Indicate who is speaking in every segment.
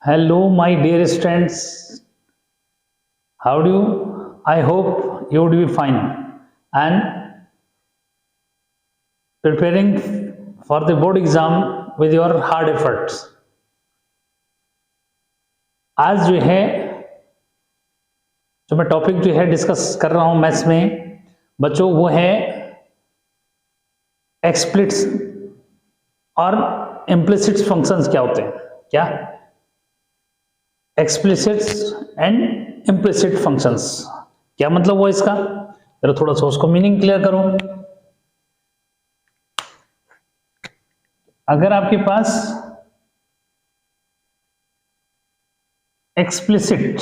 Speaker 1: Hello, my dear students. How do you? I hope you would be fine and preparing for the board exam with your hard efforts. आज जो है जो मैं topic जो है discuss कर रहा हूं मैथ्स में बच्चों वो है एक्सप्लिट्स और इम्प्लिसिट फंक्शंस क्या होते हैं। क्या एक्सप्लिसिट्स एंड इम्प्लिसिट फंक्शंस क्या मतलब वो इसका, जरा थोड़ा सा उसको मीनिंग क्लियर करो। अगर आपके पास एक्सप्लिसिट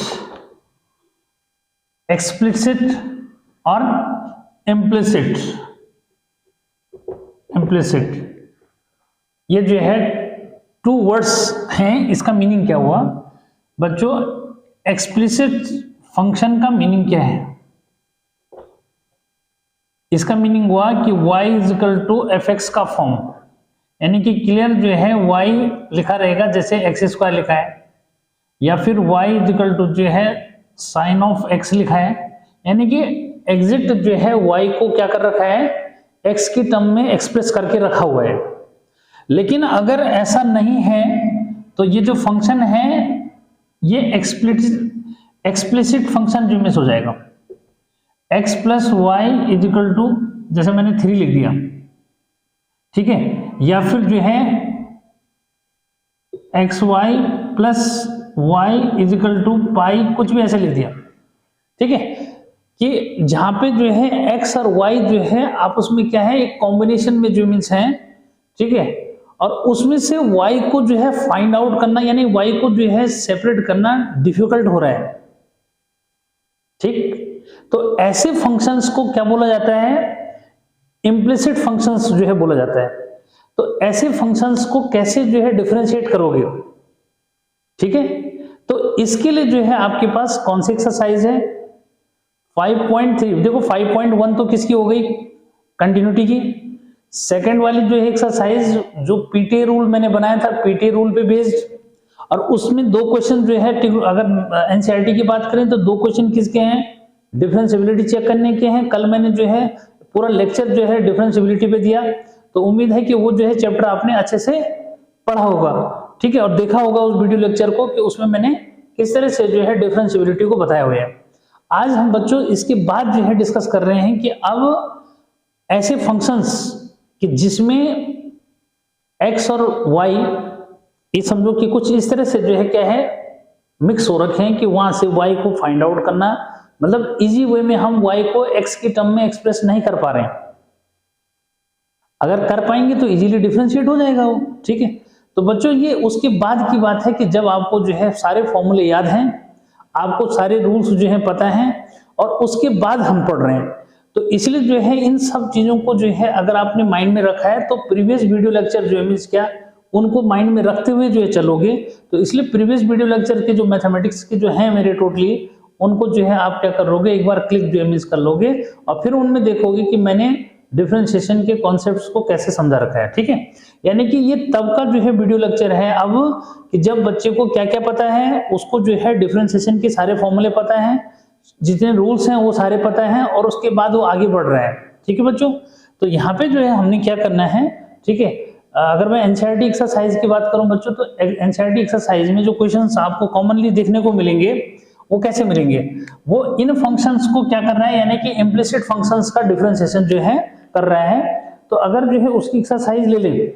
Speaker 1: और इम्प्लिसिट ये जो है टू वर्ड्स हैं, इसका मीनिंग क्या हुआ बच्चों? एक्सप्लिसिट फंक्शन का मीनिंग क्या है? इसका मीनिंग हुआ कि y is equal to fx का फॉर्म, यानी कि क्लियर जो है y लिखा रहेगा जैसे एक्स स्क्वायर लिखा है, या फिर y इज इक्वल टू जो है साइन ऑफ x लिखा है, यानी कि एग्जिट जो है y को क्या कर रखा है, x की टर्म में एक्सप्रेस करके रखा हुआ है। लेकिन अगर ऐसा नहीं है तो ये जो फंक्शन है ये एक्सप्लिसिट फंक्शन जो मिस हो जाएगा। x plus y is equal to जैसे मैंने 3 लिख दिया, ठीक है, या फिर जो है x y plus y is equal to pi, कुछ भी ऐसे लिख दिया, ठीक है, कि जहां पे जो है x और y जो है आपस में क्या है एक कॉम्बिनेशन में जो मीन्स है, ठीक है, और उसमें से y को जो है फाइंड आउट करना यानी y को जो है सेपरेट करना डिफिकल्ट हो रहा है, ठीक। तो ऐसे फंक्शंस को क्या बोला जाता है? इम्प्लिसिट फंक्शंस जो है बोला जाता है। तो ऐसे फंक्शंस को कैसे जो है डिफरेंशिएट करोगे, ठीक है। तो इसके लिए जो है आपके पास कौन सी एक्सरसाइज है? 5.3 देखो 5.1 तो किसकी हो गई? कंटिन्यूटी की। सेकंड वाली जो है एक्सरसाइज जो पीटीए रूल मैंने बनाया था, पीटीए रूल पे बेस्ड, और उसमें 2 क्वेश्चन जो है अगर एनसीईआरटी की बात करें तो 2 क्वेश्चन किसके हैं? डिफरेंशिएबिलिटी चेक करने के हैं। कल मैंने जो है पूरा लेक्चर जो है डिफरेंशिएबिलिटी पे दिया, तो उम्मीद है कि वो जो है चैप्टर आपने अच्छे से पढ़ा होगा, ठीक है, और देखा होगा उस वीडियो लेक्चर को कि उसमें मैंने किस तरह से जो है डिफरेंशिएबिलिटी को बताया हुआ है। आज हम बच्चों इसके बाद जो है डिस्कस कर रहे हैं कि अब ऐसे फंक्शंस कि जिसमें x और y ये समझो कि कुछ इस तरह से जो है क्या है मिक्स हो रखे हैं कि वहां से y को फाइंड आउट करना, मतलब इजी वे में हम y को x की टर्म में एक्सप्रेस नहीं कर पा रहे हैं। अगर कर पाएंगे तो इजीली डिफरेंशिएट हो जाएगा वो, ठीक है। तो बच्चों ये उसके बाद की बात है कि जब आपको जो है सारे फॉर्मूले याद हैं, आपको सारे रूल्स जो है पता हैं, और उसके बाद हम पढ़ रहे हैं, तो इसलिए जो है इन सब चीजों को जो है अगर आपने माइंड में रखा है तो प्रीवियस वीडियो लेक्चर जो है मीन्स क्या उनको माइंड में रखते हुए जो है चलोगे। तो इसलिए प्रीवियस वीडियो लेक्चर के जो मैथमेटिक्स के जो है मेरे टोटली उनको जो है आप क्या करोगे, एक बार क्लिक जो है मीन्स कर लोगे, और फिर उनमें देखोगे कि मैंने डिफरेंशिएशन के कॉन्सेप्ट्स को कैसे समझा रखा है, ठीक है। यानी कि ये तब का जो है वीडियो लेक्चर है अब कि जब बच्चे को क्या क्या पता है, उसको जो है डिफरेंशिएशन के सारे फॉर्मूले पता हैं, जितने रूल्स हैं वो सारे पता हैं, और उसके बाद वो आगे बढ़ रहा है, ठीक है बच्चों। तो यहाँ पे जो है हमने क्या करना है, ठीक है। अगर मैं एनसीईआरटी एक्सरसाइज की बात करूं बच्चों तो एनसीईआरटी एक्सरसाइज में जो क्वेश्चंस आपको कॉमनली देखने को मिलेंगे वो कैसे मिलेंगे, वो इन फंक्शंस को क्या कर रहा है यानी कि इम्प्लिसिट फंक्शंस का डिफरेंशिएशन जो है कर रहा है। तो अगर जो है उसकी एक्सरसाइज ले ले,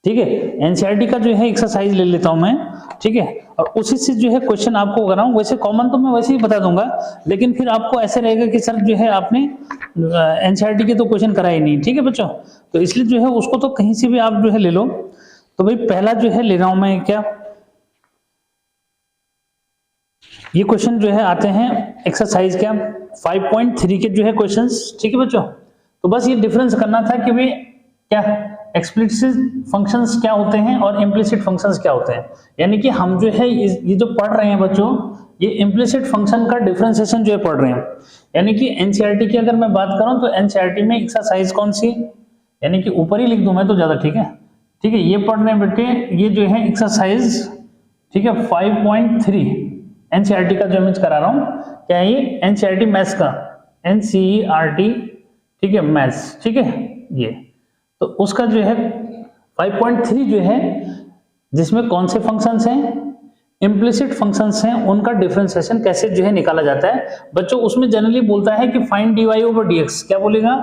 Speaker 1: ठीक है, एनसीईआरटी का जो है एक्सरसाइज ले लेता हूं मैं, ठीक है, और उसी से जो है क्वेश्चन आपको कर रहा हूं। वैसे कॉमन तो मैं वैसे ही बता दूंगा, लेकिन फिर आपको ऐसे रहेगा कि सर जो है आपने एनसीईआरटी के तो क्वेश्चन कराए नहीं, ठीक है बच्चों। तो इसलिए जो है उसको तो कहीं से भी आप जो है ले लो। तो भाई पहला जो है ले रहा हूं मैं, क्या ये क्वेश्चन जो है आते हैं एक्सरसाइज क्या 5.3 के जो है क्वेश्चंस, ठीक है बच्चों। तो बस ये डिफरेंस करना था कि भाई क्या एक्सप्लिसिट फंक्शंस क्या होते हैं और इम्प्लिसिट फंक्शंस क्या होते हैं। यानी कि हम जो है ये जो पढ़ रहे हैं बच्चों, ये इम्प्लिसिट फंक्शन का डिफरेंशिएशन जो है पढ़ रहे हैं। यानी कि एनसीईआरटी की अगर मैं बात करूं तो एनसीईआरटी में एक्सरसाइज कौन सी, यानी कि ऊपर ही लिख दूं मैं तो ज्यादा ठीक है, ठीक है। ये पढ़ रहे हैं बेटे, ये जो है एक्सरसाइज ठीक है 5.3 एनसीईआरटी का जो मैं करा रहा हूं, क्या है ये एनसीईआरटी मैथ्स का, एनसीईआरटी ठीक है मैथ्स, ठीक है ये, तो उसका जो है 5.3 जो है जिसमें कौन से फंक्शंस हैं, इम्प्लिसिट फंक्शंस हैं, उनका डिफरेंशिएशन कैसे जो है निकाला जाता है। बच्चों उसमें जनरली बोलता है कि फाइंड dy ओवर dx, क्या बोलेगा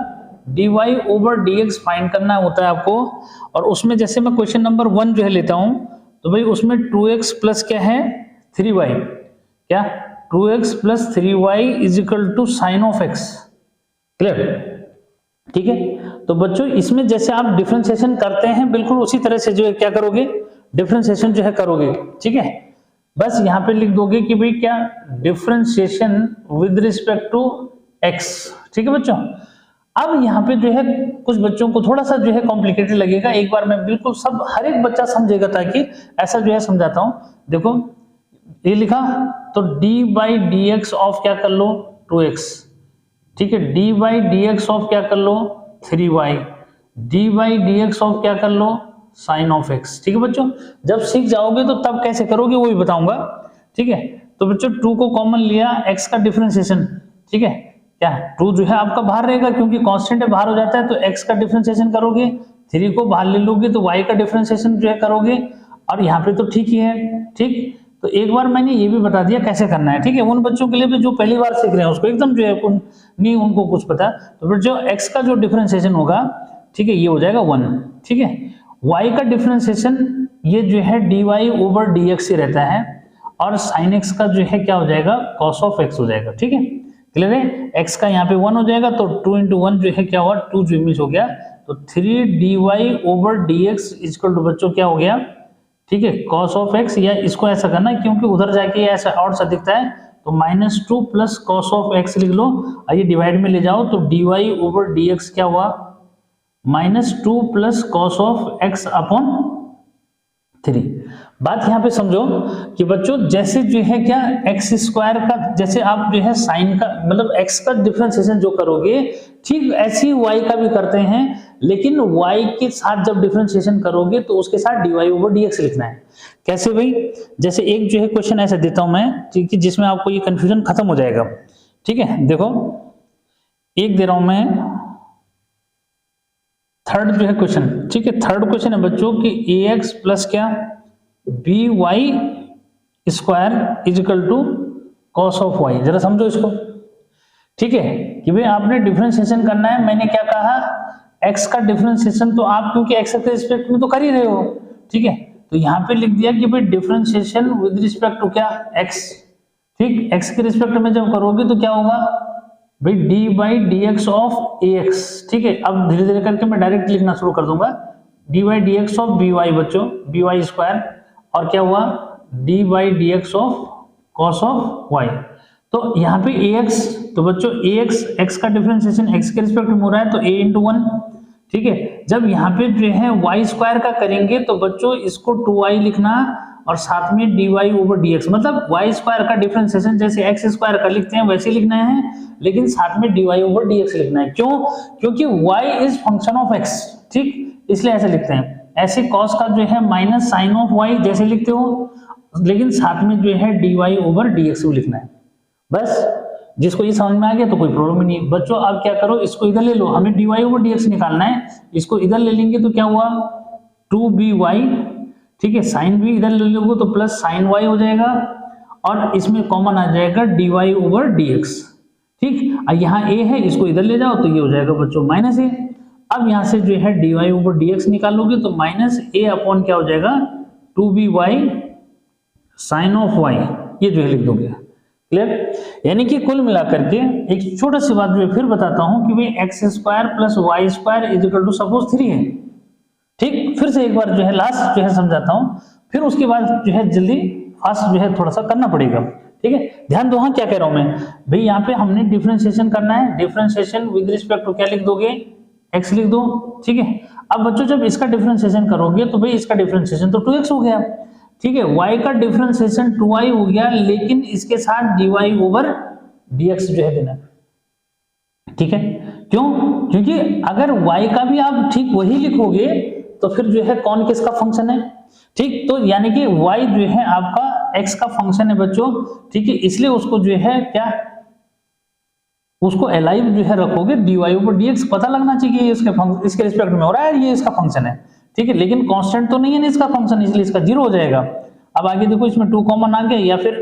Speaker 1: dy ओवर dx फाइंड करना होता है आपको। और उसमें जैसे मैं क्वेश्चन नंबर 1 जो है लेता हूं, तो भाई उसमें 2x प्लस क्या है 3y, क्या 2x plus 3y is equal to sine of x, clear, ठीक है। तो बच्चों इसमें जैसे आप डिफरेंशिएशन करते हैं बिल्कुल उसी तरह से जो है क्या करोगे, डिफरेंशिएशन जो है करोगे, ठीक है। बस यहां पे लिख दोगे कि भाई क्या differentiation with respect to x, ठीक है बच्चों। अब यहाँ पे जो है कुछ बच्चों को थोड़ा सा जो है कॉम्प्लिकेटेड लगेगा, एक बार मैं बिल्कुल सब हर एक बच्चा समझेगा ताकि ऐसा जो है समझाता हूं। देखो ये लिखा तो d by D x of क्या कर लो 2x, ठीक है, d by D x of क्या कर लो 3y, d by D x of क्या कर लो साइन ऑफ x, ठीक है बच्चों। जब सीख जाओगे तो तब कैसे करोगे वो भी बताऊंगा, ठीक है। तो बच्चों 2 को कॉमन लिया, x का डिफरेंशिएशन, ठीक है, क्या 2 जो है आपका बाहर रहेगा क्योंकि कांस्टेंट है, बाहर हो जाता है, तो x का डिफरेंशिएशन करोगे, 3 को बाहर ले लोगे तो y का डिफरेंशिएशन जो है करोगे, और यहाँ पे तो ठीक ही है, ठीक। तो एक बार मैंने ये भी बता दिया कैसे करना है, ठीक है, उन बच्चों के लिए भी जो पहली बार सीख रहे हैं उसको एकदम जो है नहीं उनको कुछ पता, तो फिर जो x का जो डिफरेंशिएशन होगा, ठीक है, ये हो जाएगा 1, ठीक है। y का डिफरेंशिएशन ये जो है dy ओवर dx ही रहता है, और sin x का जो है क्या हो जाएगा cos ऑफ x हो जाएगा, ठीक है, क्लियर है। x का यहाँ पे 1 हो जाएगा तो 2 into 1 जो है क्या हुआ 2 जो मिस हो गया, तो 3 dy over dx equal to बच्चों क्या हो गया, ठीक है, cos ऑफ x, या इसको ऐसा करना है क्योंकि उधर जाके ऐसा और सा दिखता है, तो -2 प्लस cos ऑफ x लिख लो, आइए डिवाइड में ले जाओ, तो dy ओवर dx क्या हुआ -2 plus cos of x upon 3। बात यहाँ पे समझो कि बच्चों जैसे जो है क्या एक्स स्क्वायर का, जैसे आप जो है साइन का मतलब x का डिफरेंशिएशन जो करोगे, ठीक ऐसे ही y का भी करते हैं, लेकिन y के साथ जब डिफरेंशिएशन करोगे तो उसके साथ dy ओवर dx लिखना है। कैसे भाई, जैसे एक जो है क्वेश्चन ऐसा देता हूं मैं, ठीक है, जिसमें आपको ये कंफ्यूजन खत्म हो जाएगा, ठीक है। देखो एक दे रहा हूं मैं, थर्ड जो है क्वेश्चन, ठीक है, थर्ड क्वेश्चन है बच्चों कि ax प्लस क्या by square is equal to cos of y, जरा समझो इसको, ठीक है, कि भाई आपने डिफरेंशिएशन करना है। मैंने क्या कहा x का डिफरेंशिएशन तो आप क्योंकि x के रिस्पेक्ट में तो कर ही रहे हो, ठीक है, तो यहाँ पे लिख दिया कि भाई डिफरेंशिएशन विद रिस्पेक्ट टू क्या x, ठीक, x के रिस्पेक्ट में जब करोगे तो क्या होगा भाई d by D x of ax, ठीक है। अब धीरे धीरे करके मैं डायरेक्ट लिखना शुरू कर दूंगा, d by D x of by बच्चों by स्क्वायर, और क्या हुआ d by D x of cos of y। तो यहाँ पे ax, तो बच्चों ax x का डिफरेंशिएशन x के रिस्पेक्ट में हो रहा है तो a इंटू 1, ठीक है। जब यहाँ पे जो है y स्क्वायर का करेंगे तो बच्चों इसको 2y लिखना और साथ में dy ओवर dx, मतलब y स्क्वायर का डिफरेंशिएशन जैसे x स्क्वायर का लिखते हैं वैसे लिखना है, लेकिन साथ में dy ओवर dx लिखना है। क्यों? क्योंकि y is function of x, ठीक, इसलिए ऐसे लिखते हैं। ऐसे cos का जो है माइनस साइन ऑफ y जैसे लिखते हो, लेकिन साथ में जो है dy ओवर dx को लिखना है। बस जिसको ये समझ में आ गया तो कोई प्रॉब्लम नहीं है। बच्चों अब क्या करो, इसको इधर ले लो, हमें dy ओवर dx निकालना है, इसको इधर ले लेंगे तो क्या हुआ 2by, ठीक है, साइन भी इधर ले लोगे तो प्लस साइन y हो जाएगा, और इसमें कॉमन आ जाएगा dy ओवर dx, ठीक। और यहाँ a है, इसको इधर ले जाओ तो ये हो जाएगा बच्चों माइनस a। अब यहाँ से जो है dy ओवर dx निकालोगे तो माइनस a अपॉन क्या हो जाएगा 2by साइन ऑफ y, ये जो है लिख दोगे, क्लियर। यानी कि कुल मिलाकर के एक छोटा सी बात जो फिर बताता हूं कि भाई x square plus y square is equal to suppose 3 है, ठीक। फिर से एक बार जो है लास्ट जो है समझाता हूं, फिर उसके बाद जो है जल्दी फास्ट जो है थोड़ा सा करना पड़ेगा, ठीक है। ध्यान दो, हाँ क्या कह रहा हूं मैं भाई, यहाँ पे हमने डिफरेंशिएशन करना है, डिफरेंशिएशन विद रिस्पेक्ट टू क्या लिख दोगे x लिख दो, ठीक है। अब बच्चों जब इसका डिफरेंशिएशन करोगे तो भाई इसका डिफरेंशिएशन तो 2x हो गया, ठीक है, y का डिफरेंशिएशन 2y हो गया, लेकिन इसके साथ dy ओवर dx जो है देना, ठीक है। क्यों? क्योंकि अगर y का भी आप ठीक वही लिखोगे तो फिर जो है कौन किसका फंक्शन है, ठीक। तो यानी कि y जो है आपका x का फंक्शन है बच्चों, ठीक है, इसलिए उसको जो है क्या, उसको अलाइव जो है रखोगे, dy/dx पता लगना चाहिए इसके रिस्पेक्ट में हो रहा है, ये इसका फंक्शन है, ठीक है, लेकिन कांस्टेंट तो नहीं है ना इसका फंक्शन, इसलिए इसका 0 हो जाएगा। अब आगे देखो इसमें 2 कॉमन आ गया, या फिर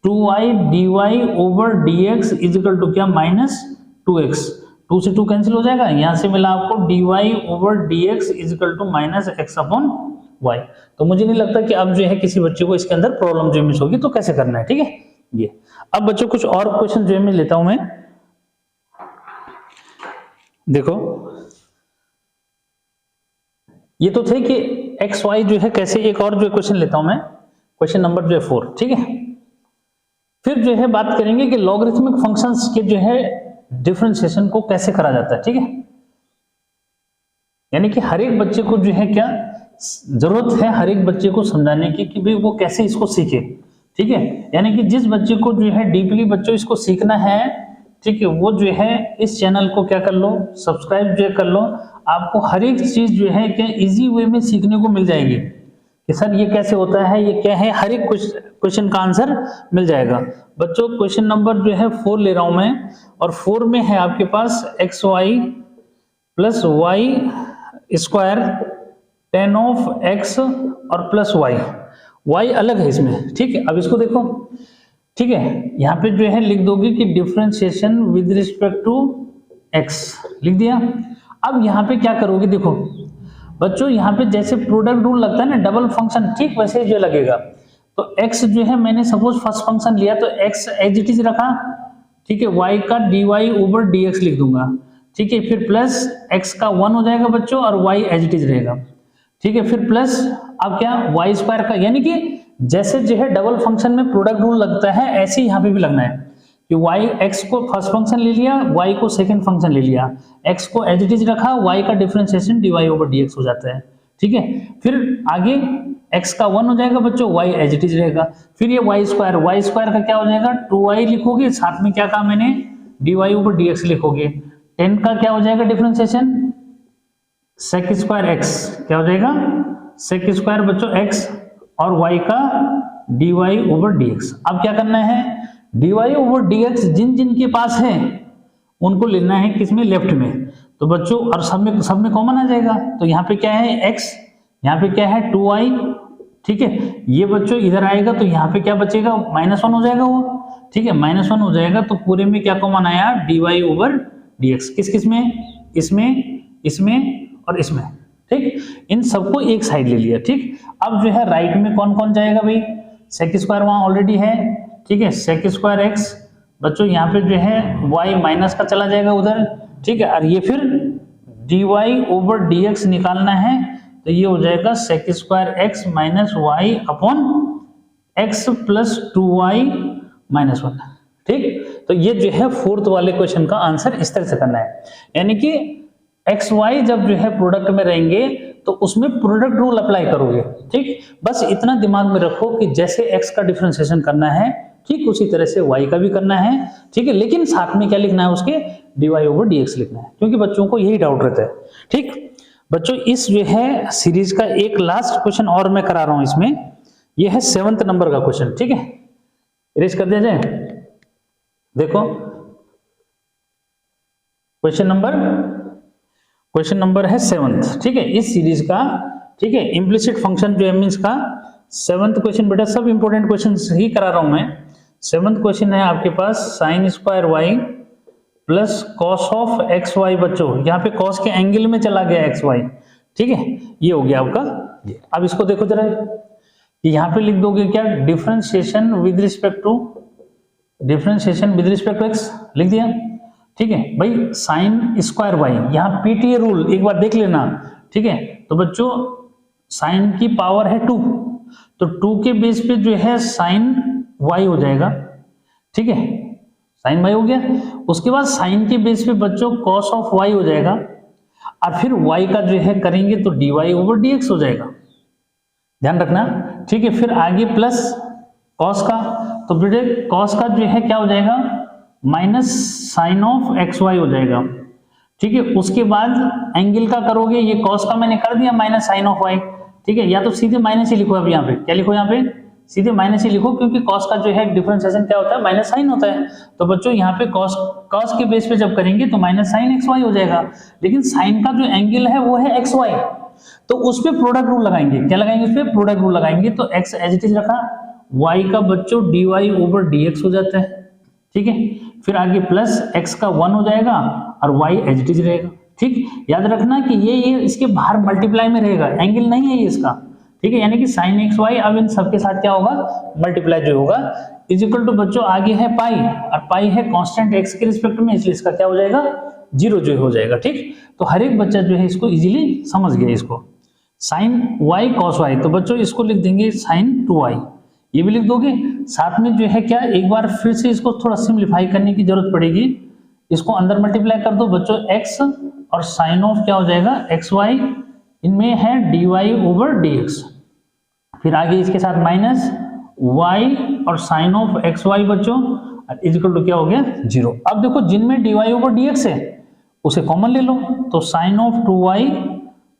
Speaker 1: 2y dy/dx is equal to क्या, -2x, 2 से 2 कैंसिल हो जाएगा, यहां से मिला आपको dy/dx is equal to -x/y। तो मुझे नहीं लगता कि अब जो है किसी बच्चे को इसके अंदर प्रॉब्लम जो मिस होगी, तो कैसे करना है, ठीक है। ये अब बच्चों कुछ और क्वेश्चन जो है मैं लेता हूं मैं, देखो ये तो थे कि एक्स वाई जो है कैसे, एक और जो क्वेश्चन लेता हूं मैं, क्वेश्चन नंबर जो है 4, ठीक है। फिर जो है बात करेंगे कि लॉगरिथमिक फंक्शंस के जो है डिफरेंशिएशन को कैसे करा जाता है, ठीक है। यानी कि हर एक बच्चे को जो है क्या जरूरत है, हर एक बच्चे को समझाने की कि भाई वो कैसे इसको सीखे, ठीक है। यानी कि जिस बच्चे को जो है डीपली बच्चों इसको सीखना है, ठीक है, वो जो है इस चैनल को क्या कर लो, सब्सक्राइब जो कर लो, आपको हर एक चीज जो है क्या इजी वे में सीखने को मिल जाएगी कि सर ये कैसे होता है, ये क्या है, हर एक क्वेश्चन का आंसर मिल जाएगा। बच्चों क्वेश्चन नंबर जो है 4 ले रहा हूं मैं, और 4 में है आपके पास x y plus y square tan of x और प्लस वाई, वाई अलग है इसमें, ठीक है। अब इसको देखो, ठीक है, यहाँ पे जो है लिख दोगे कि differentiation with respect to x, लिख दिया। अब यहाँ पे क्या करोगे, देखो बच्चों यहाँ पे जैसे प्रोडक्ट रूल लगता है ना डबल फंक्शन, ठीक वैसे जो लगेगा। तो x जो है मैंने सपोज फर्स्ट फंक्शन लिया तो x एज इट इज रखा, ठीक है, y का dy/dx लिख दूंगा, ठीक है, फिर प्लस x का 1 हो जाएगा बच्चों और y एज इट इज रहेगा, ठीक है, फिर प्लस अब क्या y स्क्वायर का, यानी कि जैसे जो है डबल फंक्शन में प्रोडक्ट रूल लगता है ऐसे ही यहाँ पे भी लगना है कि y x को फर्स्ट फंक्शन ले लिया, y को सेकंड फंक्शन ले लिया, x को एज इट इज रखा, y का डिफरेंशिएशन dy/dx हो जाता है, ठीक है। फिर आगे x का 1 हो जाएगा बच्चों, y एज इट इज रहेगा, फिर ये y स्क्वायर का क्या हो जाएगा 2y लिखोगे, साथ में क्या कहा मैंने dy/dx लिखोगे, 10 का क्या हो जाएगा डिफरेंशिएशन sec स्क्वायर x, क्या हो जाएगा sec स्क्वायर बच्चों x और y का dy/dx। अब क्या करना है, dy/dx जिन जिन के पास है उनको लेना है किसमें, लेफ्ट में, तो बच्चों और सब में कॉमन आ जाएगा, तो यहाँ पे क्या है x, यहाँ पे क्या है 2y, ठीक है, ये बच्चों इधर आएगा तो यहाँ पे क्या बचेगा -1 हो जाएगा वो, ठीक है, -1 हो जाएगा, तो पूरे में क्या कॉमन आया dy/dx, किस में, इसमें और इसमें, ठीक, इन सबको एक साइड ले लिया, ठीक। अब जो है राइट में कौन कौन जाएगा भाई, सेक स्क्वायर वहां ऑलरेडी है, ठीक है, सेक स्क्वायर एक्स बच्चों यहाँ पे जो है y माइनस का चला जाएगा उधर, ठीक है, और ये फिर dy/dx निकालना है, तो ये हो जाएगा sec square x minus y upon x plus 2y minus 1, ठीक। तो ये जो है फोर्थ वाले क्वेश्चन का आंसर इस तरह से करना है, यानी कि एक्स वाई जब जो है प्रोडक्ट में रहेंगे तो उसमें प्रोडक्ट रूल अप्लाई करोगे, ठीक। बस इतना दिमाग में रखो कि जैसे एक्स का डिफरेंशिएशन करना है, ठीक, उसी तरह से वाई का भी करना है, ठीक है, लेकिन साथ में क्या लिखना है उसके dy/dx लिखना है, क्योंकि बच्चों को यही डाउट रहता है, ठीक। बच्चों इस जो है सीरीज का एक लास्ट क्वेश्चन और मैं करा रहा हूं इसमें, यह है 7th नंबर का क्वेश्चन, ठीक है, इरेज कर दिया जाए। देखो क्वेश्चन नंबर है 7th, ठीक है, इस सीरीज का, ठीक है, इम्प्लिसिट फंक्शन जो है मींस का 7th क्वेश्चन, बेटा सब इंपॉर्टेंट क्वेश्चन ही करा रहा हूं मैं। 7th क्वेश्चन है आपके पास sin square y plus cos of x y, बच्चों यहाँ पे कॉस के एंगल में चला गया एक्स वाई, ठीक है, ये हो गया आपका। अब इसको देखो जरा, यहाँ पे लिख दोगे क्या, differentiation with respect to x लिख दिया, ठीक है भाई। साइन स्क्वायर वाई, यहाँ पीटीए रूल एक बार देख लेना, ठीक है, तो बच्चों साइन की पावर है 2, तो 2 के बेस पे जो है साइन वाई हो जाएगा, ठीक है, साइन वाई हो गया। उसके बाद साइन के बेस पे बच्चों कॉस ऑफ वाई हो जाएगा, और फिर वाई का जो है करेंगे तो dy/dx हो जाएगा, ध्यान रखना, ठीक है। फिर आगे प्लस कॉस का, तो बेटे कॉस का जो है क्या हो जाएगा minus sine of x y हो जाएगा, ठीक है। उसके बाद एंगल का करोगे, ये कॉस का मैंने कर दिया माइनस साइन ऑफ वाई, ठीक है, या तो सीधे माइनस ही लिखो। अब यहाँ पे क्या लिखो, यहाँ पे सीधे माइनस ही लिखो, क्योंकि कॉस का जो है डिफरेंशिएशन क्या होता है, माइनस साइन होता है। तो बच्चों यहाँ पे कॉस के बेस पे जब करेंगे तो माइनस साइन एक्स वाई हो जाएगा, लेकिन साइन का जो एंगल है वो है एक्स वाई, तो उस पर प्रोडक्ट रूल लगाएंगे। क्या लगाएंगे, उस पर प्रोडक्ट रूल लगाएंगे। तो एक्स एज इट इज रखा, वाई का बच्चों d y over d x हो जाता है, ठीक है। फिर आगे प्लस एक्स का 1 हो जाएगा और वाई एज इट इज रहेगा, ठीक। याद रखना कि ये इसके बाहर मल्टीप्लाई में रहेगा, एंगल नहीं है ये इसका, ठीक है। यानी कि साइन एक्स वाई अब इन सबके साथ क्या होगा, मल्टीप्लाई जो होगा, इज इक्वल टू बच्चों आगे है पाई, और पाई है कांस्टेंट एक्स के रिस्पेक्ट में, इसलिए इसका क्या हो जाएगा, 0 जो हो जाएगा, ठीक। तो हर एक बच्चा जो है इसको इजीली समझ गया। इसको साइन वाई कॉस वाई, तो बच्चों इसको लिख देंगे साइन 2y, ये भी लिख दोगे। साथ में जो है क्या, एक बार फिर से इसको थोड़ा सिंप्लीफाई करने की जरूरत पड़ेगी। इसको अंदर मल्टीप्लाई कर दो बच्चों, x और साइन ऑफ क्या हो जाएगा, एक्स वाई, इनमें है dy ओवर dx। फिर आगे इसके साथ माइनस y और साइन ऑफ एक्स वाई बच्चों, इज इक्वल टू क्या हो गया, 0। अब देखो जिनमें dy ओवर dx है उसे कॉमन ले लो, तो sine of 2y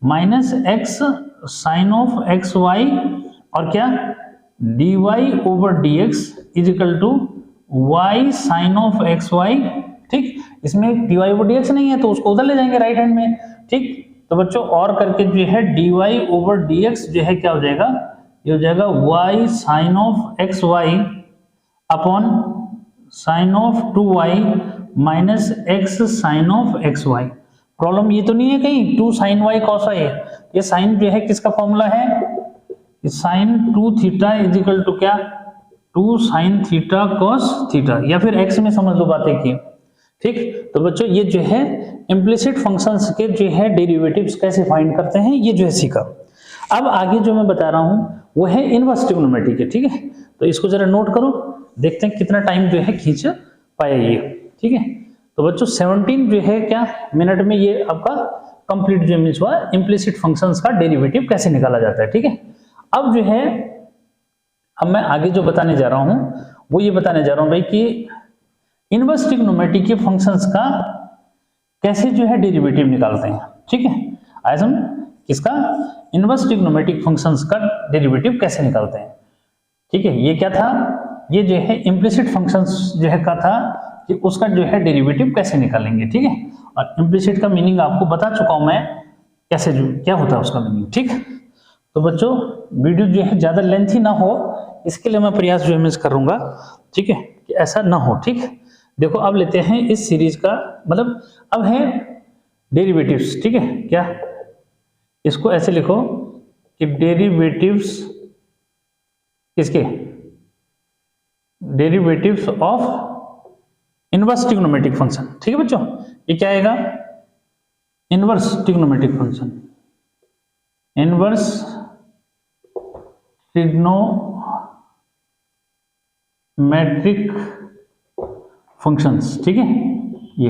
Speaker 1: minus x sine of x y और क्या dy over dx is equal to y sine of x y, ठीक। इसमें dy ओवर dx नहीं है तो उसको उधर ले जाएंगे राइट हैंड में, ठीक। तो बच्चों और करके जो है dy ओवर dx जो है क्या हो जाएगा, ये हो जाएगा y sine of x y upon sine of 2y minus x sine of x y. Problem ये तो नहीं है कहीं 2 साइन वाई कॉस वाई है, ये साइन जो है किसका फॉर्मूला है, sine 2 theta is equal to क्या, 2 साइन थीटा कॉस थीटा, या फिर x में समझ लो बातें की, ठीक। तो बच्चों ये जो है इम्प्लिसिट फंक्शंस के जो है डेरिवेटिव्स कैसे फाइंड करते हैं, ये जो है सीखा। अब आगे जो मैं बता रहा हूं वो है इनवर्स ट्रिग्नोमेट्री के, ठीक है। तो इसको जरा नोट करो, देखते हैं कितना टाइम जो है खींच पाया ये, ठीक है। तो बच्चों 17 जो है क्या मिनट में ये आपका कंप्लीट जो मीन्स हुआ इम्प्लिसिट फंक्शंस का डेरिवेटिव कैसे निकाला जाता है, ठीक है। अब जो है अब मैं आगे जो बताने जा रहा हूं वो ये बताने जा रहा हूं भाई कि इनवर्स ट्रिग्नोमेट्री के फंक्शंस का कैसे जो है डेरिवेटिव निकालते हैं, ठीक है। आज हम किसका, इनवर्स ट्रिग्नोमेट्रिक फंक्शंस का डेरिवेटिव कैसे निकालते हैं, ठीक है। ये क्या था, ये जो है इम्प्लिसिट फंक्शंस जो है का था कि उसका जो है डेरिवेटिव कैसे निकालेंगे, ठीक है। और इम्प्लिसिट का मीनिंग आपको बता चुका हूं मैं, कैसे जो क्या होता है उसका मीनिंग, ठीक। तो बच्चों वीडियो जो है ज्यादा लेंथी ना हो इसके लिए मैं प्रयास जो है करूंगा, ठीक है, कि ऐसा ना हो, ठीक। देखो अब लेते हैं इस सीरीज का मतलब अब है डेरिवेटिव्स, ठीक है। क्या, इसको ऐसे लिखो कि डेरिवेटिव्स किसके, derivatives of inverse trigonometric function, ठीक है बच्चों। ये क्या आएगा, inverse trigonometric function, inverse trigonometric functions, ठीक है ये,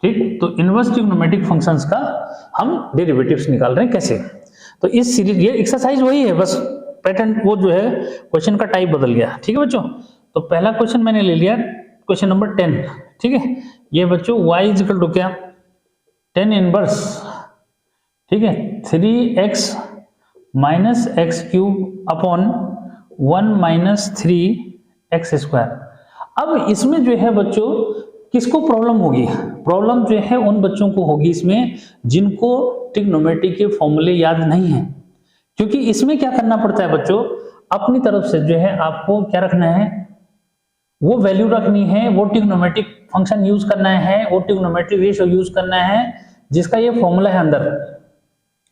Speaker 1: ठीक। तो इनवर्स ट्रिग्नोमेट्रिक फंक्शंस का हम डेरिवेटिव्स निकाल रहे हैं कैसे। तो इस सीरीज ये एक्सरसाइज वही है, बस पैटर्न वो जो है क्वेश्चन का टाइप बदल गया, ठीक है बच्चों। तो पहला क्वेश्चन मैंने ले लिया क्वेश्चन नंबर 10, ठीक है। ये बच्चों y इज इक्वल टू क्या, 10 इनवर्स, ठीक है, 3x minus x cube upon 1 minus 3x square. अब इसमें जो है बच्चों किसको प्रॉब्लम होगी, प्रॉब्लम जो है उन बच्चों को होगी इसमें जिनको ट्रिग्नोमेट्री के फॉर्मूले याद नहीं है, क्योंकि इसमें क्या करना पड़ता है बच्चों, अपनी तरफ से जो है आपको क्या रखना है, वो वैल्यू रखनी है, वो ट्रिग्नोमेट्रिक फंक्शन यूज करना है, वो ट्रिग्नोमेट्रिक रेशियो यूज करना है जिसका ये फॉर्मूला है अंदर।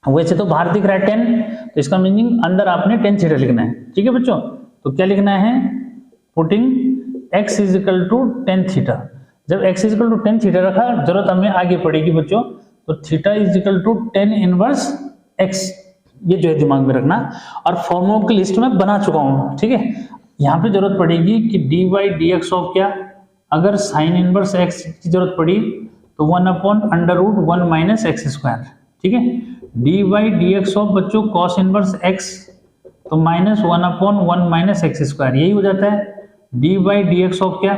Speaker 1: वैसे तो बाहर दिख रहा है 10, तो इसका मीनिंग अंदर आपने tan थीटा लिखना है, ठीक है बच्चों। तो क्या लिखना है, putting x is equal to tan theta. जब x is equal to tan theta रखा, जरूरत हमें आगे पड़ेगी बच्चों, तो theta is equal to tan inverse x, ये जो है दिमाग में रखना। और फॉर्मूलों की लिस्ट में बना चुका हूं, ठीक है। यहाँ पे जरूरत पड़ेगी कि dy dx ऑफ क्या, अगर साइन इनवर्स x की जरूरत पड़ी तो 1 upon under root 1 minus x square, ठीक है। dy dx ऑफ बच्चों कॉस इनवर्स x, तो minus 1 upon 1 minus x square, यही हो जाता है। dy dx ऑफ क्या,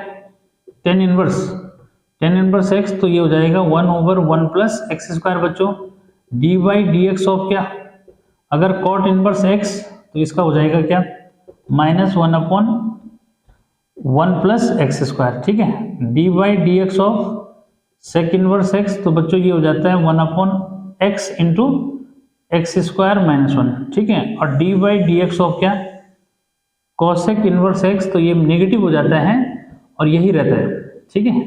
Speaker 1: tan इनवर्स x, तो ये हो जाएगा 1 ओवर 1 प्लस एक्स स्क्वायर बच्चों। dy dx ऑफ क्या, अगर कॉट इनवर्स x तो इसका हो जाएगा क्या, -1/1 + x², ठीक है। dy/dx of sec inverse x, तो बच्चों ये हो जाता है 1/x इंटू x² -1, ठीक है। और dy/dx ऑफ क्या, कॉसेक इनवर्स x, तो ये नेगेटिव हो जाता है और यही रहता है, ठीक है।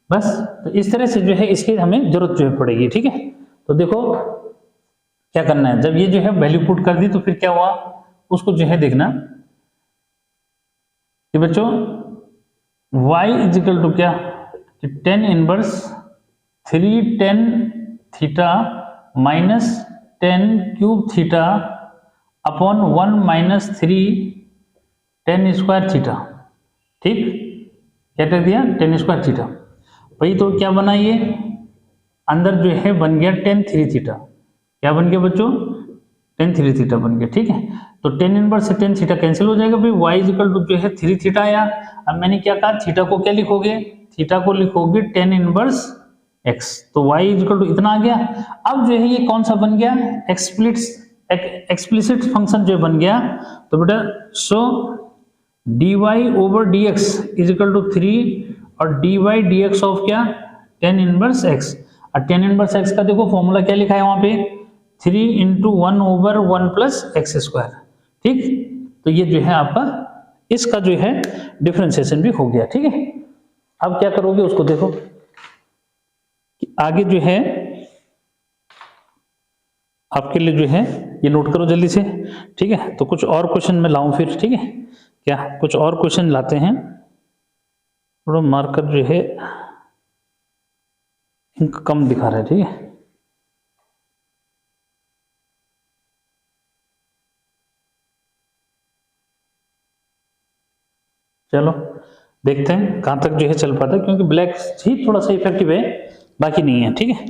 Speaker 1: बस तो इस तरह से जो है इसकी हमें जरूरत जो है पड़ेगी, ठीक है। तो देखो क्या करना है, जब ये जो है वैल्यू पुट कर दी तो फिर क्या हुआ, उसको जो है देखना कि बच्चों y इजिकल टू क्या, tan inverse 3 tan theta minus tan cube theta upon 1 - 3 tan² theta, ठीक। क्या कर दिया, tan² थीटा। भाई तो क्या बना, ये अंदर जो है बन गया tan 3 थीटा। क्या बन गया बच्चों, tan 3 थीटा बन गया, ठीक है। तो tan इनवर्स से tan थीटा कैंसिल हो जाएगा, फिर y इक्वल टू जो है 3 थीटा आया। अब मैंने क्या कहा, थीटा को क्या लिखोगे, थीटा को लिखोगे tan इनवर्स x, तो y इक्वल टू इतना आ गया। अब जो है ये कौन सा बन गया, एक्सप्लिसिट फंक्शन जो बन गया। तो बेटा सो dy/dx इज इक्वल टू 3 और dy/dx ऑफ क्या, tan इनवर्स x। और tan इनवर्स x का देखो फॉर्मूला क्या लिखा है वहां पे, 3 × 1/1 + x², ठीक। तो ये जो है आपका इसका जो है डिफरेंशिएशन भी हो गया, ठीक है। अब क्या करोगे उसको देखो कि आगे जो है आपके लिए जो है ये नोट करो जल्दी से, ठीक है। तो कुछ और क्वेश्चन मैं लाऊं फिर, ठीक है, क्या कुछ और क्वेश्चन लाते हैं। थोड़ा मार्कर जो है इंक कम दिखा रहा है, ठीक है। चलो देखते हैं कहां तक जो है चल पाता है, क्योंकि ब्लैक ही थोड़ा सा इफेक्टिव है, बाकी नहीं है, ठीक है।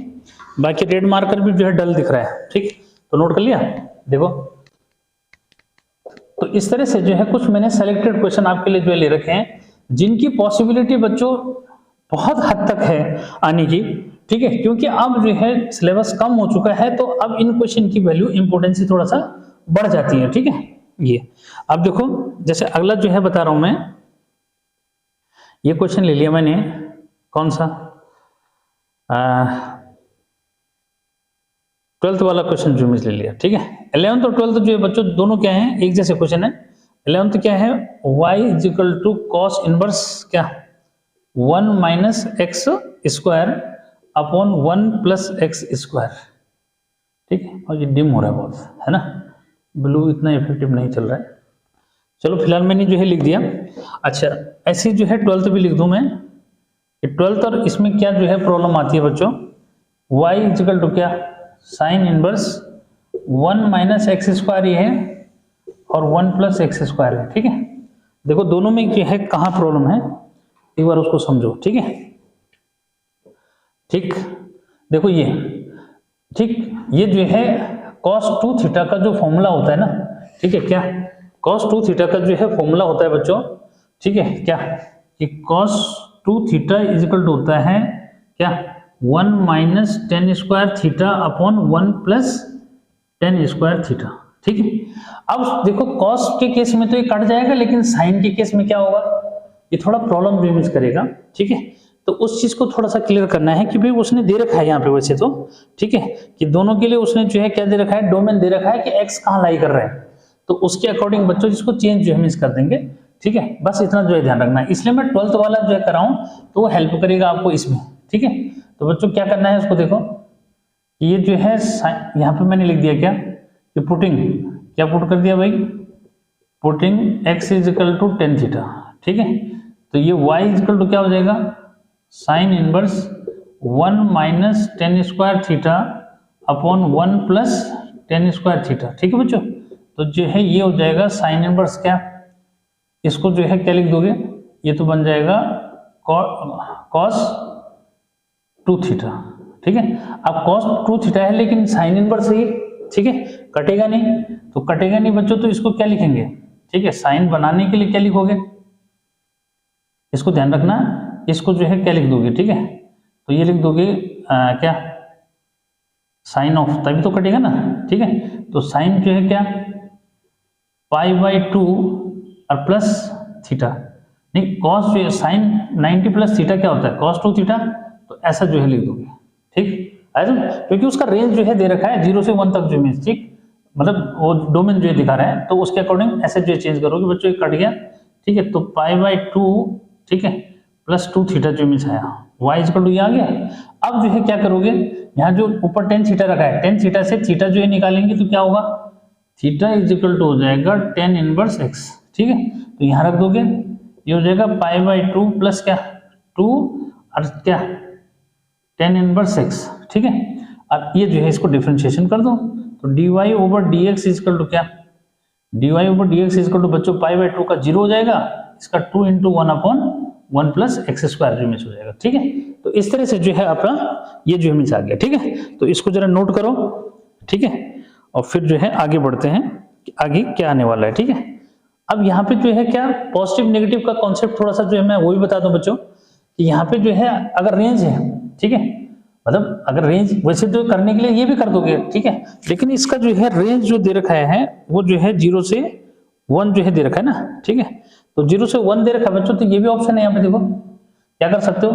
Speaker 1: बाकी रेड मार्कर भी जो है डल दिख रहा है, ठीक। तो नोट कर लिया, देखो। तो इस तरह से जो है कुछ मैंने सेलेक्टेड क्वेश्चन आपके लिए जो है ले रखे हैं, जिनकी पॉसिबिलिटी बच्चों बहुत हद तक है आने की, ठीक है। क्योंकि अब जो है सिलेबस कम हो चुका है, तो अब इन क्वेश्चन की वैल्यू इंपोर्टेंसी थोड़ा सा बढ़ जाती है, ठीक है। ये अब देखो जैसे अगला जो है बता रहा हूं मैं, ये क्वेश्चन ले लिया मैंने, कौन सा 12th वाला क्वेश्चन जो मुझे ले लिया, ठीक है। 11th और 12th जो है बच्चों दोनों क्या है, एक जैसे क्वेश्चन है। 11th क्या है, y equal to cos inverse क्या 1 - x² अपॉन 1 + x², ठीक है। और ये डिम हो रहा है बहुत, है ना, ब्लू इतना इफेक्टिव नहीं चल रहा है। चलो फिलहाल मैंने जो है लिख दिया। अच्छा ऐसे जो है 12th भी लिख दूं मैं, 12th और इसमें क्या जो है प्रॉब्लम आती है बच्चों, y इक्वल टू क्या साइन इनवर्स 1 - x² ये है और 1 + x² है, ठीक है। देखो दोनों में जो है कहाँ प्रॉब्लम है, एक बार उसको समझो, ठीक है। ठीक देखो ये, ठीक ये जो है cos 2 थीटा का जो फॉर्मूला होता है ना, ठीक है, क्या cos 2 थीटा का जो है फॉर्मूला होता है बच्चों, ठीक है, क्या कि cos 2 theta is equal to होता है क्या 1 - tan² theta upon 1 + tan² theta, ठीक है। अब देखो cos के केस में तो ये कट जाएगा, लेकिन साइन के केस में क्या होगा, ये थोड़ा प्रॉब्लम जो मिस करेगा, ठीक है। तो उस चीज को थोड़ा सा क्लियर करना है कि भाई उसने दे रखा है यहाँ पे वैसे तो, ठीक है, कि दोनों के लिए उसने जो है क्या दे रखा है, डोमेन दे रखा है कि x कहाँ लाई कर रहा है, तो उसके अकॉर्डिंग बच्चों जिसको चेंज जो है मिस कर देंगे, ठीक है। बस इतना जो है ध्यान रखना है, इसलिए मैं 12th वाला जो है कराऊं तो वो हेल्प करेगा आपको इसमें, ठीक है। तो बच्चों क्या करना है उसको देखो, ये जो है यहाँ पे मैंने लिख दिया क्या कि पुटिंग, क्या पुट कर दिया भाई, पुटिंग x = tan थीटा, ठीक है। तो ये y = क्या हो जाएगा sine inverse 1 - tan² theta upon 1 + tan² theta, ठीक है बच्चों। तो जो है ये हो जाएगा साइन इनवर्स क्या, इसको जो है क्या लिख दोगे, ये तो बन जाएगा cos 2 थीटा, ठीक है। अब cos 2 थीटा है लेकिन साइन इनवर्स है, ठीक है, कटेगा नहीं, तो कटेगा नहीं बच्चों, तो इसको क्या लिखेंगे, ठीक है, साइन बनाने के लिए क्या लिखोगे, इसको ध्यान रखना, इसको जो है क्या लिख दोगे, ठीक है, तो ये लिख दोगे क्या साइन ऑफ, तभी तो कटेगा ना, ठीक है। तो साइन जो है क्या π/2 और प्लस थीटा, नहीं कॉस जो है साइन 90 प्लस थीटा क्या होता है cos 2 थीटा, तो ऐसा जो है लिख दोगे, ठीक ऐसा, क्योंकि उसका रेंज जो है दे रखा है 0 से 1 तक जो मीन्स, ठीक मतलब वो डोमेन जो है दिखा रहा है, तो उसके अकॉर्डिंग ऐसे जो चेंज करोगे बच्चों, ये कट गया, ठीक है, तो π/2 ठीक है प्लस 2 थीटा जो मीन्स आया, y इक्वल टू ये आ गया। अब जो है क्या करोगे, यहाँ जो ऊपर tan थीटा रखा है, tan थीटा से थीटा जो है निकालेंगे तो क्या होगा, थीटा इज इक्वल टू हो जाएगा tan इनवर्स x, ठीक है, तो यहाँ रख दोगे, ये हो जाएगा π/2 प्लस क्या 2 और क्या tan इनवर्स x, ठीक है, अब ये जो है इसको डिफरेंशिएशन कर दो, तो dy over dx is equal to क्या, dy over dx is equal to बच्चों π/2 का 0 हो जाएगा, इसका 2 इंटू 1/1 प्लस एक्स स्क्वायर जो मिस हो जाएगा, ठीक है, तो इस तरह से जो है आपका ये जो मिस आ गया, ठीक है, तो इसको जरा नोट करो, ठीक है, और फिर जो है आगे बढ़ते हैं कि आगे क्या आने वाला है, ठीक है। अब यहाँ पे जो है क्या पॉजिटिव नेगेटिव का कॉन्सेप्ट थोड़ा सा जो है मैं वो भी बता दूं बच्चों, कि यहाँ पे जो है अगर रेंज है, ठीक है, मतलब अगर रेंज वैसे तो करने के लिए ये भी कर दोगे, ठीक है, लेकिन इसका जो है रेंज जो दे रखा है वो जो है 0 से 1 जो है दे रखा है ना, ठीक है, तो 0 से 1 दे रखा है बच्चों, तो ये भी ऑप्शन है यहाँ पे, देखो क्या कर सकते हो,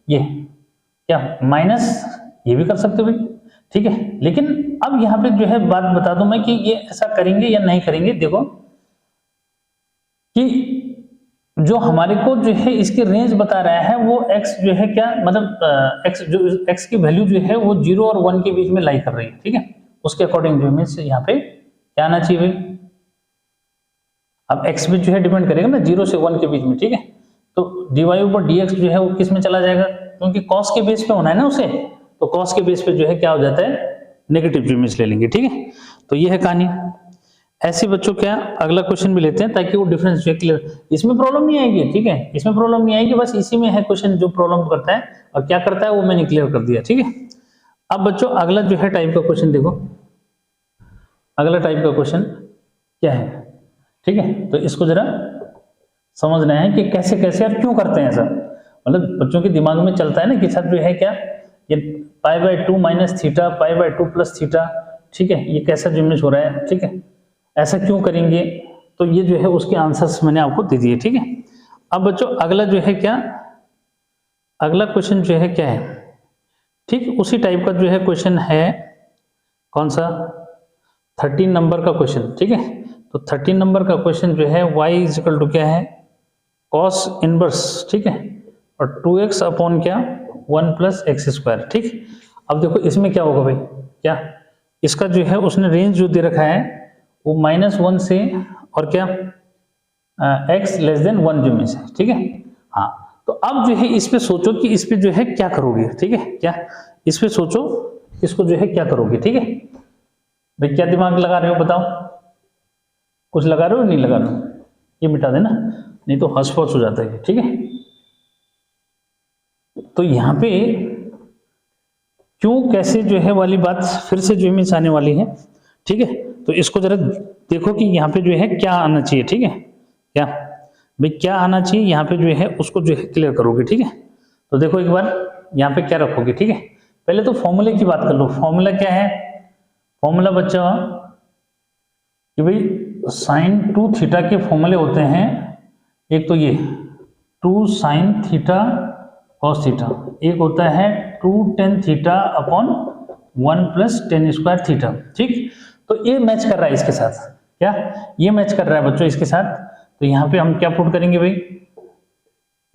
Speaker 1: ये क्या माइनस ये भी कर सकते हो भाई, ठीक है, लेकिन अब यहाँ पे जो है बात बता दूं मैं कि ये ऐसा करेंगे या नहीं करेंगे, देखो कि जो हमारे को जो है इसकी रेंज बता रहा है वो x जो है क्या मतलब x जो x की वैल्यू जो है वो 0 और 1 के बीच में लाई कर रही है, ठीक है, उसके अकॉर्डिंग जो मीन्स यहाँ पे क्या आना चाहिए भाई, अब x भी जो है डिपेंड करेगा ना 0 से 1 के बीच में, ठीक है, तो dy ऊपर dx जो है वो किस में चला जाएगा, क्योंकि cos के बेस पे होना है ना उसे, तो cos के बेस पे जो है क्या हो जाता है नेगेटिव जो मीन्स ले लेंगे, ठीक है, तो ये है कहानी। ऐसे बच्चों क्या अगला क्वेश्चन भी लेते हैं ताकि वो डिफरेंस जो क्लियर, इसमें प्रॉब्लम नहीं आएगी, ठीक है, इसमें प्रॉब्लम नहीं आएगी, बस इसी में है क्वेश्चन जो प्रॉब्लम करता है और क्या करता है वो मैंने क्लियर कर दिया, ठीक है। अब बच्चों अगला जो है टाइप का क्वेश्चन देखो, अगला टाइप का क्वेश्चन क्या है, ठीक है, तो इसको जरा समझना है कि कैसे कैसे और क्यों करते हैं ऐसा, मतलब बच्चों के दिमाग में चलता है ना कि सर जो है क्या ये π/2 माइनस थीटा π/2 प्लस थीटा, ठीक है, ये कैसा जिम्मेश हो रहा है, ठीक है, ऐसा क्यों करेंगे, तो ये जो है उसके आंसर्स मैंने आपको दे दिए, ठीक है। अब बच्चों अगला जो है क्या, अगला क्वेश्चन जो है क्या है, ठीक उसी टाइप का जो है क्वेश्चन है, कौन सा 13 नंबर का क्वेश्चन, ठीक है, तो 13 नंबर का क्वेश्चन जो है y इज इक्वल टू क्या है cos इनवर्स, ठीक है, और 2x अपॉन क्या 1 प्लस एक्स स्क्वायर, ठीक। अब देखो इसमें क्या होगा भाई, क्या इसका जो है उसने रेंज जो दे रखा है वो -1 से और क्या x लेस देन 1 जो मीन्स है, ठीक है, हाँ, तो अब जो है इस पे सोचो कि इस पे जो है क्या करोगे, ठीक है, क्या इस पे सोचो इसको जो है क्या करोगे, ठीक है भाई, क्या दिमाग लगा रहे हो बताओ, कुछ लगा रहे हो नहीं लगा रहे हो, ये मिटा देना नहीं तो हंस फौस हो जाता है, ठीक है। तो यहाँ पे क्यों कैसे जो है वाली बात फिर से जो मीन्स आने वाली है, ठीक है, तो इसको जरा देखो कि यहाँ पे जो है क्या आना चाहिए, ठीक है, क्या भाई क्या आना चाहिए यहाँ पे जो है उसको जो है क्लियर करोगे, ठीक है। तो देखो एक बार यहाँ पे क्या रखोगे, ठीक है, पहले तो फॉर्मूले की बात कर लो, फॉर्मूला क्या है, फॉर्मूला बच्चा कि भाई साइन 2 थीटा के फॉर्मूले होते हैं, एक तो ये 2 साइन थीटा कॉस थीटा, एक होता है 2 tan theta upon 1 plus ten square theta, ठीक, तो ये मैच कर रहा है इसके साथ, क्या ये मैच कर रहा है बच्चों इसके साथ, तो यहाँ पे हम क्या पुट करेंगे भाई,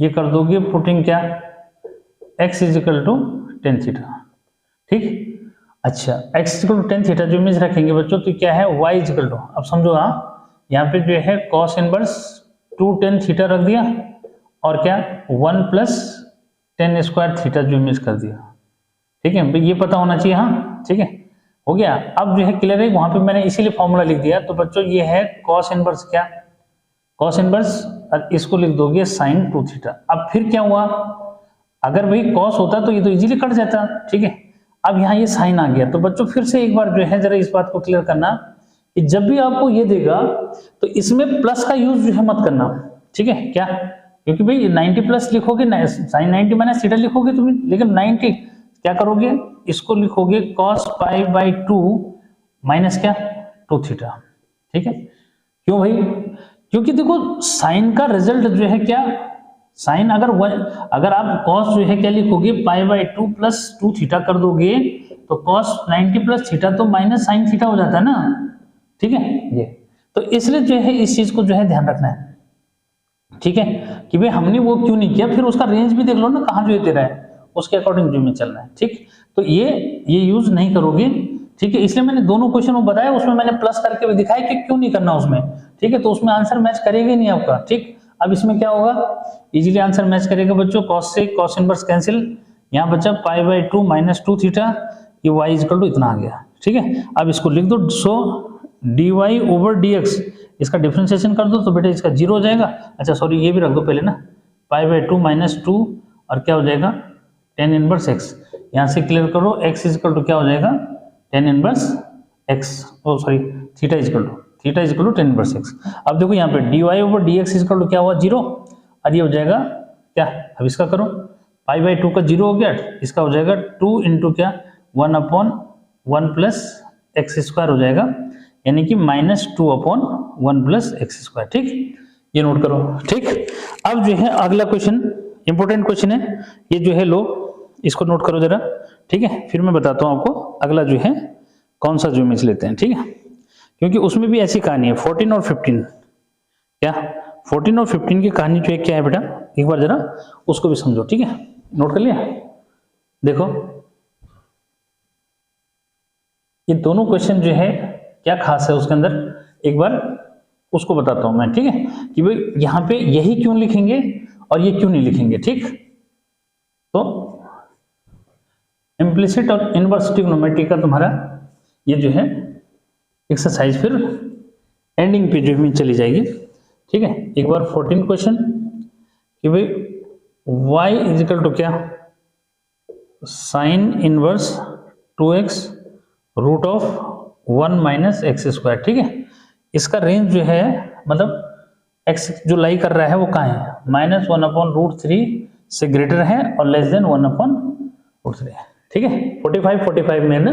Speaker 1: ये कर दोगे पुटिंग क्या x is equal to tan theta, ठीक, अच्छा x is equal to tan theta जो इमेज रखेंगे बच्चों, तो क्या है y इज इक्वल टू, अब समझो हाँ यहाँ पे जो है cos इनवर्स 2 टेन थीटा रख दिया और क्या 1 प्लस टेन स्क्वायर थीटा जो इमेज कर दिया, ठीक है, ये पता होना चाहिए, हाँ ठीक है हो गया। अब जो है क्लियर है, वहां पे मैंने इसीलिए फॉर्मूला लिख दिया, तो बच्चों ये है cos इनवर्स क्या cos इनवर्स, और इसको लिख दोगे sin 2 थीटा। अब फिर क्या हुआ, अगर भाई cos होता तो ये तो इजीली कट जाता, ठीक है, अब यहाँ ये sin आ गया, तो बच्चों फिर से एक बार जो है जरा इस बात को क्लियर करना कि जब भी आपको ये देगा तो इसमें प्लस का यूज जो है मत करना, ठीक है, क्या क्योंकि भाई 90 प्लस लिखोगे sin 90 माइनस थीटा लिखोगे तुम, लेकिन 90 क्या करोगे इसको लिखोगे cos पाई बाई 2 माइनस क्या 2 थीटा। ठीक है, क्यों भाई? क्योंकि देखो साइन का रिजल्ट जो है क्या, साइन अगर आप कॉस जो है क्या लिखोगे π/2 प्लस 2 थीटा कर दोगे तो कॉस 90 प्लस थीटा तो माइनस साइन थीटा हो जाता है ना। ठीक है, ये तो इसलिए जो है इस चीज को जो है ध्यान रखना है। ठीक है, कि भाई हमने वो क्यों नहीं किया, फिर उसका रेंज भी देख लो ना कहाँ जो दे रहा है, उसके अकॉर्डिंग जो में चलना है। ठीक, तो ये यूज नहीं करोगे। ठीक है, इसलिए मैंने दोनों क्वेश्चन वो बताया, उसमें मैंने प्लस करके भी दिखाया कि क्यों नहीं करना उसमें। ठीक है, तो उसमें आंसर मैच करेगा ही नहीं आपका। ठीक, अब इसमें क्या होगा, इजीली आंसर मैच करेगा बच्चों। कॉस से कॉस इनवर्स कैंसिल, यहाँ बचा π/2 माइनस 2 थीटा, ये y इक्वल टू इतना आ गया। ठीक है, अब इसको लिख दो, सो dy ओवर dx, इसका डिफरेंशिएशन कर दो तो बेटा इसका 0 हो जाएगा। अच्छा सॉरी, ये भी रख दो पहले ना, π/2 माइनस 2 और क्या हो जाएगा tan इनवर्स x, यहाँ से क्लियर करो, x इक्वल टू क्या हो जाएगा tan inverse x, oh sorry theta equal to tan inverse x। अब देखो यहाँ पे dy over dx equal to क्या हुआ 0, और ये हो जाएगा क्या, अब इसका करो, π/2 का 0 हो गया, इसका हो जाएगा 2 इंटू क्या 1/1 प्लस एक्स स्क्वायर हो जाएगा, यानी कि -2/1 प्लस एक्स स्क्वायर। ठीक, ये नोट करो। ठीक, अब जो है अगला क्वेश्चन इंपॉर्टेंट क्वेश्चन है, ये जो है लो इसको नोट करो जरा। ठीक है, फिर मैं बताता हूँ आपको अगला जो है कौन सा जो मिस लेते हैं। ठीक है, क्योंकि उसमें भी ऐसी कहानी है 14 और 15, क्या 14 और 15 की कहानी जो है क्या है बेटा, एक बार जरा उसको भी समझो। ठीक है, नोट कर लिया, देखो ये दोनों क्वेश्चन जो है क्या खास है उसके अंदर, एक बार उसको बताता हूं मैं। ठीक है, कि भाई यहां पे यही क्यों लिखेंगे और ये क्यों नहीं लिखेंगे। ठीक, तो इम्प्लिसिट और इनवर्स ट्रिग्नोमेट्री का तुम्हारा ये जो है एक्सरसाइज फिर एंडिंग पे जो में चली जाएगी। ठीक है, एक बार 14 क्वेश्चन कि भाई y इज इक्वल टू क्या, sine inverse 2x root of 1 minus x square. ठीक है, इसका रेंज जो है मतलब x जो लाई कर रहा है वो कहाँ है, -1/√3 से ग्रेटर है और लेस देन 1/√3 है। ठीक है, 45 में ना।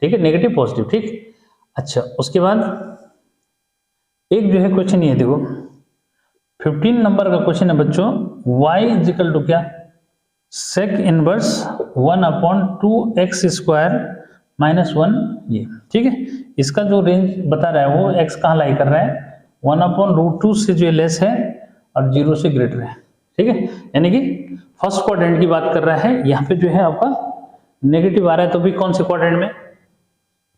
Speaker 1: ठीक है, नेगेटिव पॉजिटिव। ठीक, अच्छा उसके बाद एक जो है क्वेश्चन ये देखो 15 नंबर का क्वेश्चन है बच्चों, y इज इक्वल टू क्या, सेक इनवर्स 1/2x स्क्वायर -1 ये। ठीक है, इसका जो रेंज बता रहा है वो x कहाँ लाई कर रहा है, 1/√2 से जो लेस है और 0 से ग्रेटर है। ठीक है, यानी कि फर्स्ट क्वाड्रेंट की बात कर रहा है, यहाँ पे जो है आपका नेगेटिव आ रहा है तो भी कौन से क्वाड्रेंट में,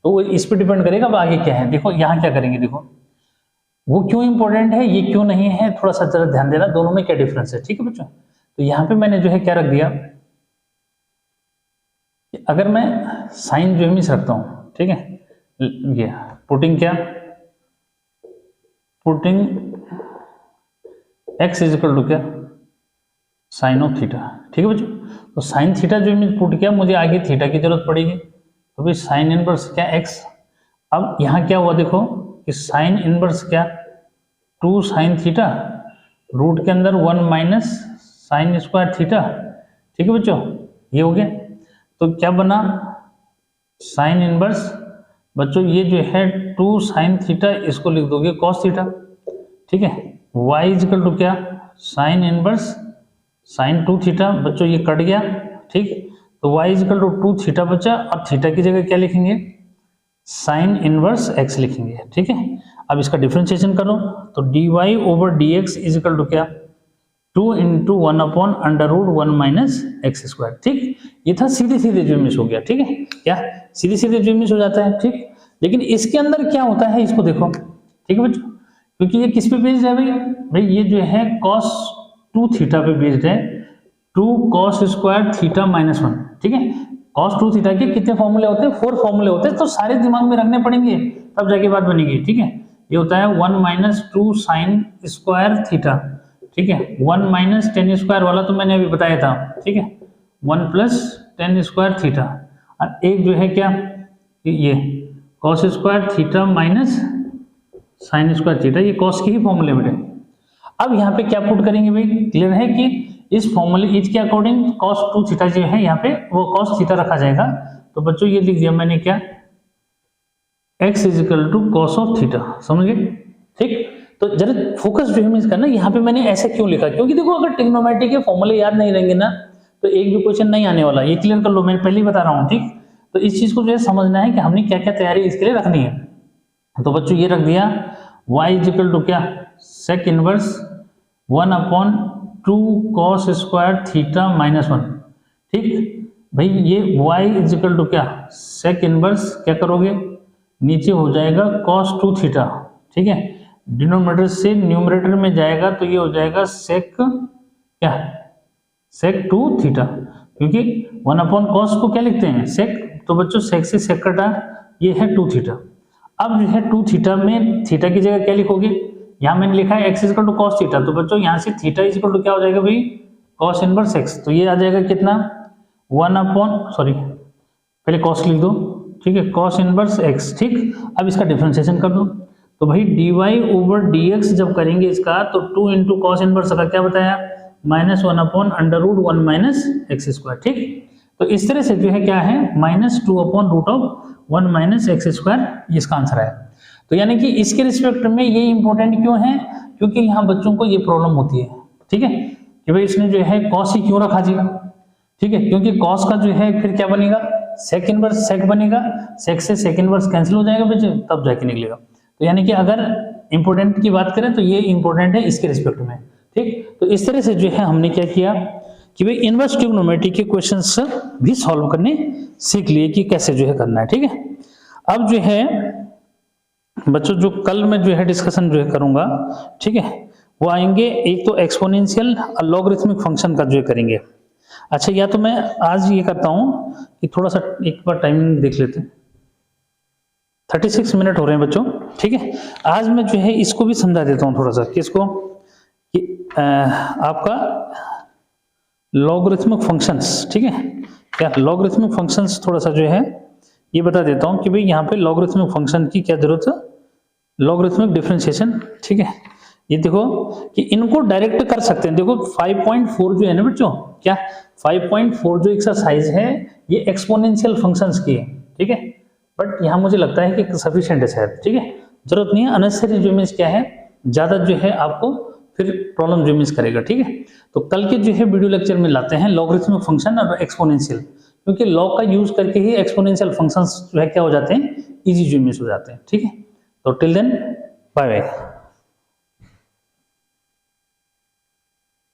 Speaker 1: तो वो इस पे डिपेंड करेगा अब आगे क्या है। देखो यहाँ क्या करेंगे, देखो वो क्यों इंपॉर्टेंट है ये क्यों नहीं है, थोड़ा सा जरा ध्यान देना, दोनों में क्या डिफरेंस है। ठीक है बच्चों, तो यहाँ पे मैंने जो है क्या रख दिया, अगर मैं साइन जो है मिस रखता हूँ, ठीक है, ये पुटिंग क्या, putting x is equal to क्या, साइन ऑफ थीटा। ठीक है बच्चों, तो साइन थीटा जो मैंने पुट किया, मुझे आगे थीटा की जरूरत पड़ेगी, तो भाई साइन इनवर्स क्या x। अब यहाँ क्या हुआ देखो कि साइन इनवर्स क्या 2 साइन थीटा रूट के अंदर 1 माइनस साइन स्क्वायर थीटा। ठीक है बच्चों, ये हो गया, तो क्या बना साइन इनवर्स बच्चों ये जो है 2 साइन थीटा, इसको लिख दोगे कॉस थीटा। ठीक है, y इज इक्वल टू क्या, साइन इनवर्स साइन 2 थीटा, बच्चों ये कट गया। ठीक, तो y is equal to 2 theta बचा, और थीटा की जगह क्या लिखेंगे, साइन इनवर्स x लिखेंगे। ठीक है, अब इसका डिफरेंशिएशन करो तो dy over dx is equal to क्या, 2 इंटू 1/√1 माइनस एक्स स्क्वायर। ठीक, ये था सीधे सीधे जो मिस हो गया। ठीक है, क्या सीधे सीधे जो मिस हो जाता है। ठीक, लेकिन इसके अंदर क्या होता है इसको देखो। ठीक है बच्चों, क्योंकि ये किस पे बेस्ड है भाई ये जो है cos 2 थीटा पे बेस्ड है, 2 cos स्क्वायर थीटा -1। ठीक है, cos 2 थीटा के कितने फॉर्मूले होते हैं, 4 फॉर्मूले होते हैं, तो सारे दिमाग में रखने पड़ेंगे तब जाके बात बनेगी। ठीक है, ये होता है 1 माइनस 2 साइन स्क्वायर थीटा। ठीक है, 1 माइनस टेन स्क्वायर वाला तो मैंने अभी बताया था। ठीक है, 1 प्लस टेन स्क्वायर थीटा, और एक जो है क्या ये cos square theta minus sine square theta, ये कॉस के ही फॉर्मूले बेटे। अब यहाँ पे क्या पुट करेंगे भाई, क्लियर है कि इस फॉर्मूले इज के अकॉर्डिंग कॉस 2 थीटा जो है यहाँ पे वो कॉस थीटा रखा जाएगा। तो बच्चों ये लिख दिया मैंने क्या, x is equal to cos of theta, समझ गए? ठीक, तो जरा फोकस जो है करना, यहाँ पे मैंने ऐसे क्यों लिखा, क्योंकि देखो अगर ट्रिग्नोमेट्री के फॉर्मूले याद नहीं रहेंगे ना तो एक भी क्वेश्चन नहीं आने वाला, ये क्लियर कर लो, मैं पहले ही बता रहा हूँ। ठीक, तो इस चीज को जो है समझना है कि हमने क्या क्या तैयारी इसके लिए रखनी है। तो बच्चों ये रख दिया y इजिकल टू क्या, sec inverse 1/2 cos square theta -1। ठीक भाई, ये y इजिकल टू क्या, सेक इनवर्स क्या करोगे, नीचे हो जाएगा cos 2 थीटा। ठीक है, डिनोमिनेटर से न्यूमरेटर में जाएगा तो ये हो जाएगा सेक क्या, सेक 2 थीटा, क्योंकि 1/cos को क्या लिखते हैं, सेक, तो बच्चों सेक से सेक कटा, ये है 2 थीटा। अब जो है 2 थीटा में थीटा की जगह क्या लिखोगे, यहाँ मैंने लिखा है x equal to cos theta, तो बच्चों यहाँ से थीटा इक्वल टू क्या हो जाएगा भाई, कॉस इनवर्स x, तो ये आ जाएगा कितना, 1/, पहले कॉस लिख दो, ठीक है, कॉस इनवर्स x। ठीक, अब इसका डिफरेंशिएशन कर दो, तो भाई dy ओवर dx जब करेंगे इसका तो 2 इंटू कॉस इनवर्स का क्या बताया, -1/√1 माइनस एक्स स्क्वायर। ठीक, तो इस तरह से जो है क्या है, -2/√1 माइनस एक्स स्क्वायर, इसका आंसर है। तो यानी कि इसके रिस्पेक्ट में ये इंपॉर्टेंट क्यों है, क्योंकि यहाँ बच्चों को ये प्रॉब्लम होती है। ठीक है, कि भाई इसने जो है कॉस ही क्यों रखा जी, ठीक है, क्योंकि कॉस का जो है फिर क्या बनेगा, सेक इनवर्स सेक बनेगा, सेक से सेक इनवर्स कैंसिल हो जाएगा बच्चे, तब जाके निकलेगा। तो यानी कि अगर इंपॉर्टेंट की बात करें तो ये इंपॉर्टेंट है इसके रिस्पेक्ट में। ठीक, तो इस तरह से जो है हमने क्या किया कि भाई इनवर्स ट्रिग्नोमेट्री के क्वेश्चंस भी सॉल्व करने सीख लिए कि कैसे जो है करना है। ठीक है, अब जो है बच्चों जो कल मैं जो है डिस्कशन जो है करूंगा, ठीक है, वो आएंगे, एक तो एक्सपोनेंशियल और लॉगरिथमिक फंक्शन का जो है करेंगे। अच्छा, या तो मैं आज ये करता हूं कि थोड़ा सा एक बार टाइमिंग देख लेते हैं, 36 मिनट हो रहे हैं बच्चों। ठीक है, आज मैं जो है इसको भी समझा देता हूं थोड़ा सा, किसको, कि आपका लॉगरिथमिक फंक्शंस। ठीक है, क्या लॉगरिथमिक फंक्शंस थोड़ा सा जो है ये बता देता हूं कि भाई यहाँ पे लॉगरिथमिक फंक्शन की क्या जरूरत है, लॉगरिथमिक डिफरेंशिएशन। ठीक है, ये देखो कि इनको डायरेक्ट कर सकते हैं। देखो 5.4 जो है ना बच्चों, क्या 5.4 जो एक्सरसाइज है ये एक्सपोनेंशियल फंक्शंस की है। ठीक है, बट यहाँ मुझे लगता है कि सफिशिएंट है शायद। ठीक है, जरूरत नहीं है, अननेसेसरी जो मीन्स क्या है, ज्यादा जो है आपको फिर प्रॉब्लम जो मीन्स करेगा। ठीक है, तो कल के जो है वीडियो लेक्चर में लाते हैं लॉगरिथमिक फंक्शन और एक्सपोनेंशियल, क्योंकि लॉग का यूज करके ही एक्सपोनेंशियल फंक्शंस जो है क्या हो जाते हैं, इजी जो मीन्स हो जाते हैं। ठीक है, तो टिल देन बाय बाय।